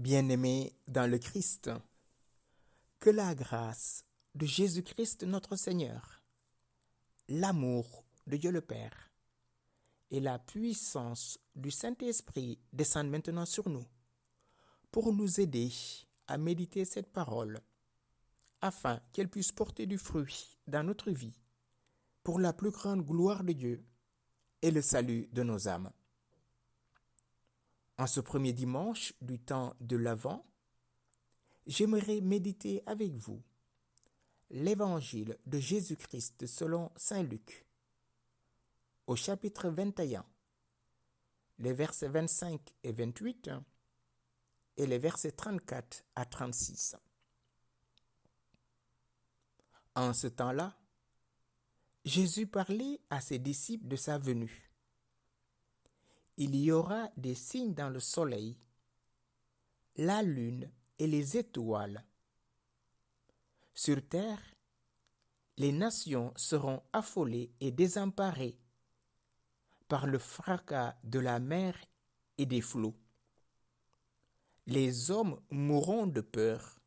Bien-aimés dans le Christ, que la grâce de Jésus-Christ notre Seigneur, l'amour de Dieu le Père et la puissance du Saint-Esprit descendent maintenant sur nous pour nous aider à méditer cette parole afin qu'elle puisse porter du fruit dans notre vie pour la plus grande gloire de Dieu et le salut de nos âmes. En ce premier dimanche du temps de l'Avent, j'aimerais méditer avec vous l'Évangile de Jésus-Christ selon Saint Luc, au chapitre 21, les versets 25 et 28 et les versets 34 à 36. En ce temps-là, Jésus parlait à ses disciples de sa venue. Il y aura des signes dans le soleil, la lune et les étoiles. Sur terre, les nations seront affolées et désemparées par le fracas de la mer et des flots. Les hommes mourront de peur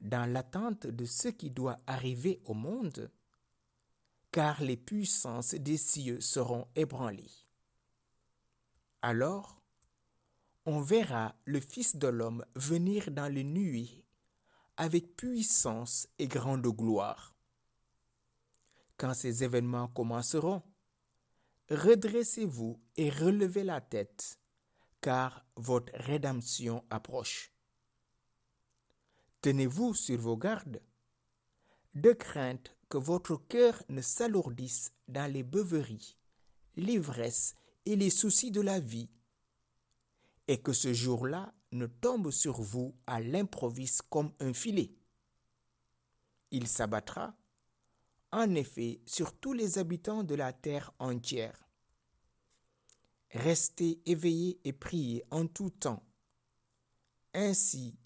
dans l'attente de ce qui doit arriver au monde, car les puissances des cieux seront ébranlées. Alors, on verra le Fils de l'homme venir dans les nuées avec puissance et grande gloire. Quand ces événements commenceront, redressez-vous et relevez la tête, car votre rédemption approche. Tenez-vous sur vos gardes, de crainte que votre cœur ne s'alourdisse dans les beuveries, l'ivresse et les soucis de la vie, et que ce jour-là ne tombe sur vous à l'improviste comme un filet. Il s'abattra, en effet, sur tous les habitants de la terre entière. Restez éveillés et priez en tout temps. Ainsi,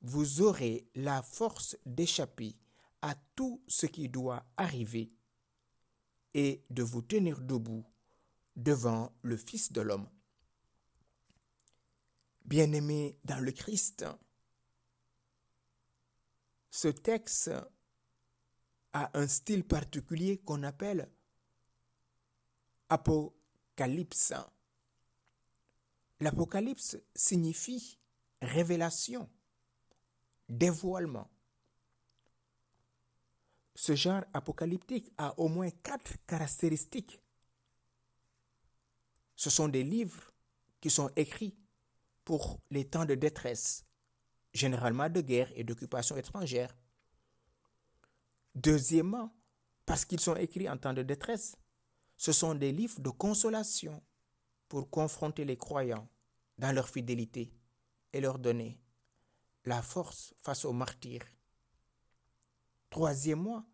vous aurez la force d'échapper à tout ce qui doit arriver et de vous tenir debout devant le Fils de l'homme. Bien-aimés dans le Christ, ce texte a un style particulier qu'on appelle apocalypse. L'Apocalypse signifie révélation, dévoilement. Ce genre apocalyptique a au moins 4 caractéristiques. Ce sont des livres qui sont écrits pour les temps de détresse, généralement de guerre et d'occupation étrangère. Deuxièmement, parce qu'ils sont écrits en temps de détresse, ce sont des livres de consolation pour confronter les croyants dans leur fidélité et leur donner la force face aux martyrs. Troisièmement,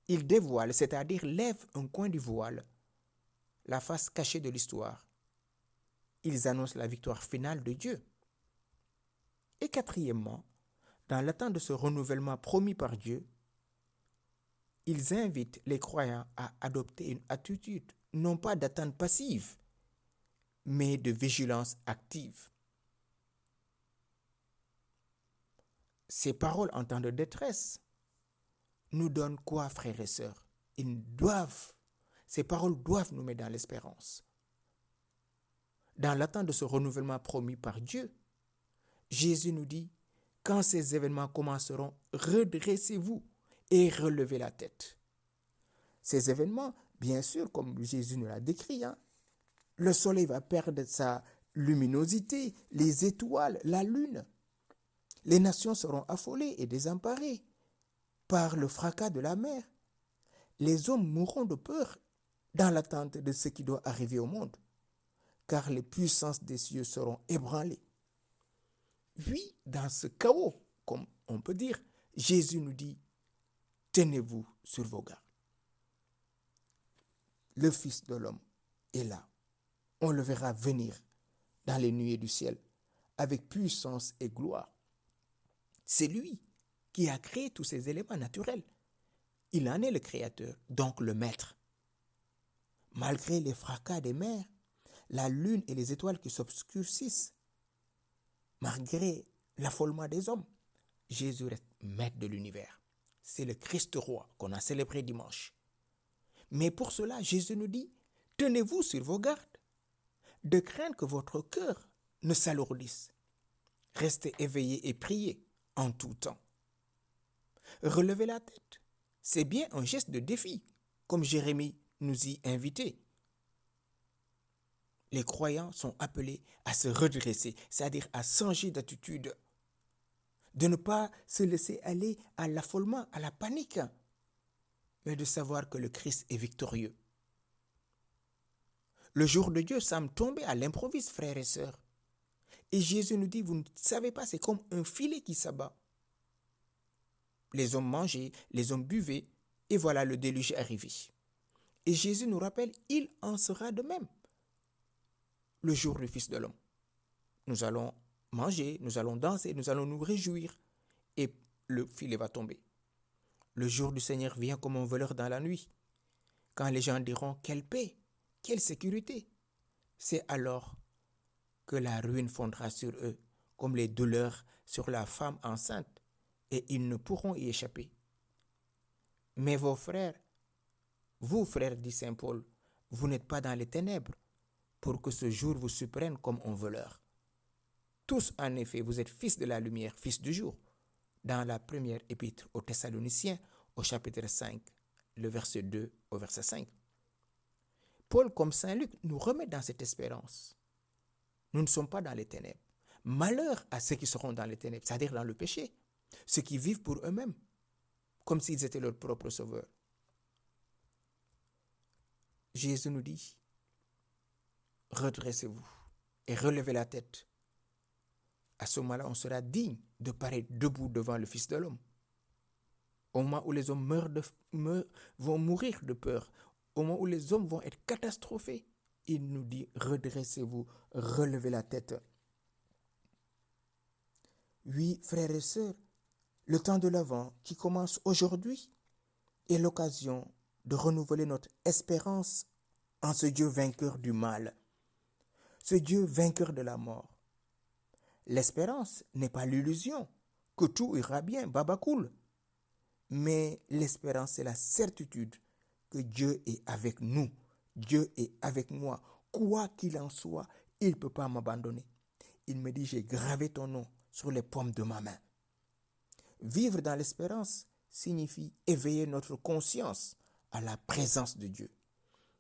ils dévoilent, c'est-à-dire lèvent un coin du voile, la face cachée de l'histoire. Ils annoncent la victoire finale de Dieu. Et quatrièmement, dans l'attente de ce renouvellement promis par Dieu, ils invitent les croyants à adopter une attitude, non pas d'attente passive, mais de vigilance active. Ces paroles en temps de détresse nous donnent quoi, frères et sœurs? Ces paroles doivent nous mettre dans l'espérance. Dans l'attente de ce renouvellement promis par Dieu, Jésus nous dit, quand ces événements commenceront, redressez-vous et relevez la tête. Ces événements, bien sûr, comme Jésus nous l'a décrit, le soleil va perdre sa luminosité, les étoiles, la lune. Les nations seront affolées et désemparées par le fracas de la mer. Les hommes mourront de peur dans l'attente de ce qui doit arriver au monde, car les puissances des cieux seront ébranlées. Oui, dans ce chaos, comme on peut dire, Jésus nous dit, tenez-vous sur vos gardes. Le Fils de l'homme est là. On le verra venir dans les nuées du ciel avec puissance et gloire. C'est lui qui a créé tous ces éléments naturels. Il en est le créateur, donc le maître. Malgré les fracas des mers, la lune et les étoiles qui s'obscurcissent, Malgré l'affolement des hommes, Jésus reste maître de l'univers. C'est le Christ roi qu'on a célébré dimanche. Mais pour cela, Jésus nous dit, tenez-vous sur vos gardes, de craindre que votre cœur ne s'alourdisse. Restez éveillés et priez en tout temps. Relevez la tête, c'est bien un geste de défi, comme Jérémie nous y invitait. Les croyants sont appelés à se redresser, c'est-à-dire à changer d'attitude, de ne pas se laisser aller à l'affolement, à la panique, mais de savoir que le Christ est victorieux. Le jour de Dieu semble tomber à l'improviste, frères et sœurs. Et Jésus nous dit, vous ne savez pas, c'est comme un filet qui s'abat. Les hommes mangeaient, les hommes buvaient, et voilà le déluge arrivé. Et Jésus nous rappelle, il en sera de même le jour du Fils de l'homme. Nous allons manger, nous allons danser, nous allons nous réjouir, et le filet va tomber. Le jour du Seigneur vient comme un voleur dans la nuit. Quand les gens diront, quelle paix, quelle sécurité, c'est alors que la ruine fondra sur eux, comme les douleurs sur la femme enceinte, et ils ne pourront y échapper. Mais vos frères, vous frères, dit saint Paul, vous n'êtes pas dans les ténèbres, pour que ce jour vous surprenne comme un voleur. Tous, en effet, vous êtes fils de la lumière, fils du jour. Dans la première épître aux Thessaloniciens, au chapitre 5, le verset 2 au verset 5. Paul, comme saint Luc, nous remet dans cette espérance. Nous ne sommes pas dans les ténèbres. Malheur à ceux qui seront dans les ténèbres, c'est-à-dire dans le péché, ceux qui vivent pour eux-mêmes, comme s'ils étaient leurs propres sauveurs. Jésus nous dit, redressez-vous et relevez la tête. À ce moment-là, on sera digne de paraître debout devant le Fils de l'homme. Au moment où les hommes vont mourir de peur, au moment où les hommes vont être catastrophés, il nous dit, redressez-vous, relevez la tête. Oui, frères et sœurs, le temps de l'Avent qui commence aujourd'hui est l'occasion de renouveler notre espérance en ce Dieu vainqueur du mal, ce Dieu vainqueur de la mort. L'espérance n'est pas l'illusion que tout ira bien, baba cool. Mais l'espérance, c'est la certitude que Dieu est avec nous. Dieu est avec moi. Quoi qu'il en soit, il ne peut pas m'abandonner. Il me dit, j'ai gravé ton nom sur les paumes de ma main. Vivre dans l'espérance signifie éveiller notre conscience à la présence de Dieu.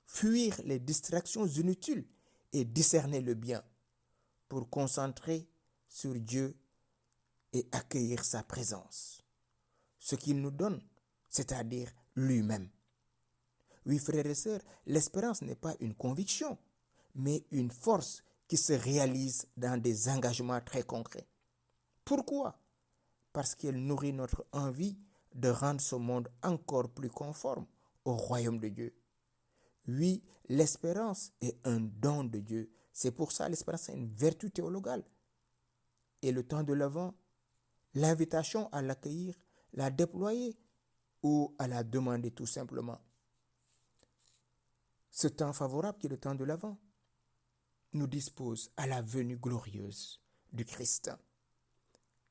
Fuir les distractions inutiles et discerner le bien pour concentrer sur Dieu et accueillir sa présence. Ce qu'il nous donne, c'est-à-dire lui-même. Oui, frères et sœurs, l'espérance n'est pas une conviction, mais une force qui se réalise dans des engagements très concrets. Pourquoi? Parce qu'elle nourrit notre envie de rendre ce monde encore plus conforme au royaume de Dieu. Oui, l'espérance est un don de Dieu. C'est pour ça que l'espérance est une vertu théologale. Et le temps de l'Avent, l'invitation à l'accueillir, la déployer ou à la demander tout simplement. Ce temps favorable qui est le temps de l'Avent nous dispose à la venue glorieuse du Christ.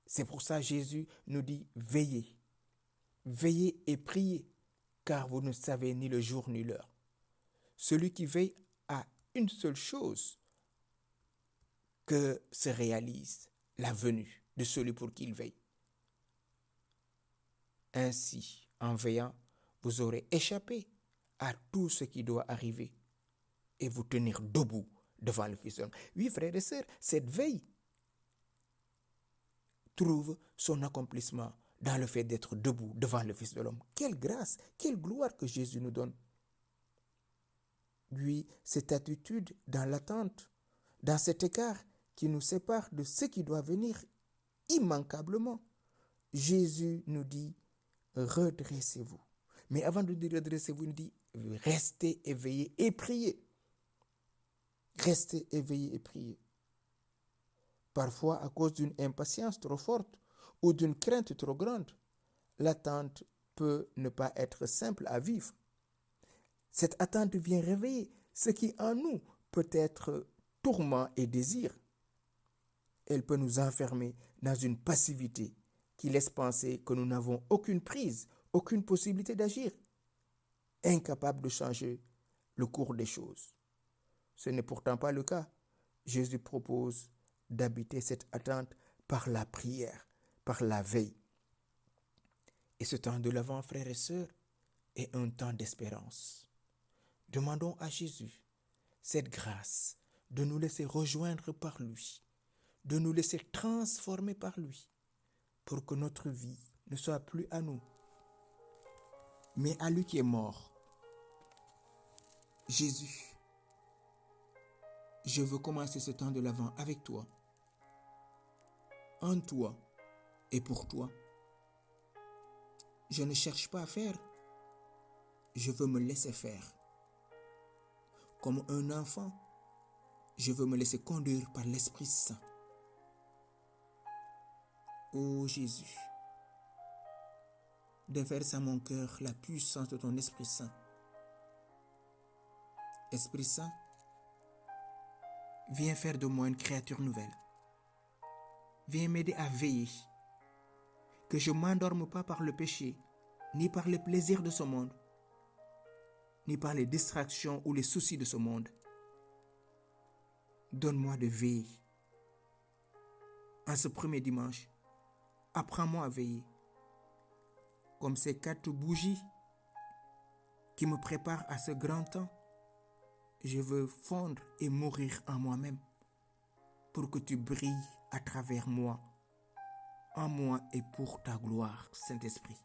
C'est pour ça que Jésus nous dit veillez, veillez et priez, car vous ne savez ni le jour ni l'heure. Celui qui veille a une seule chose que se réalise, la venue de celui pour qui il veille. Ainsi, en veillant, vous aurez échappé à tout ce qui doit arriver et vous tenir debout devant le Fils de l'homme. Oui, frères et sœurs, cette veille trouve son accomplissement dans le fait d'être debout devant le Fils de l'homme. Quelle grâce, quelle gloire que Jésus nous donne. Lui, cette attitude dans l'attente, dans cet écart qui nous sépare de ce qui doit venir immanquablement. Jésus nous dit, redressez-vous. Mais avant de dire redressez-vous, il nous dit, restez éveillés et priez. Restez éveillés et priez. Parfois, à cause d'une impatience trop forte ou d'une crainte trop grande, l'attente peut ne pas être simple à vivre. Cette attente vient réveiller ce qui en nous peut être tourment et désir. elle peut nous enfermer dans une passivité qui laisse penser que nous n'avons aucune prise, aucune possibilité d'agir, incapables de changer le cours des choses. Ce n'est pourtant pas le cas. Jésus propose d'habiter cette attente par la prière, par la veille. Et ce temps de l'Avent, frères et sœurs, est un temps d'espérance. Demandons à Jésus cette grâce de nous laisser rejoindre par lui, de nous laisser transformer par lui, pour que notre vie ne soit plus à nous, mais à lui qui est mort. Jésus, je veux commencer ce temps de l'Avent avec toi, en toi et pour toi. Je ne cherche pas à faire, je veux me laisser faire. Comme un enfant, je veux me laisser conduire par l'Esprit Saint. Ô Jésus, déverse à mon cœur la puissance de ton Esprit Saint. Esprit Saint, viens faire de moi une créature nouvelle. Viens m'aider à veiller, que je ne m'endorme pas par le péché, ni par les plaisirs de ce monde, ni par les distractions ou les soucis de ce monde. Donne-moi de veiller. En ce premier dimanche, apprends-moi à veiller, comme ces 4 bougies qui me préparent à ce grand temps. Je veux fondre et mourir en moi-même pour que tu brilles à travers moi, en moi et pour ta gloire, Saint-Esprit.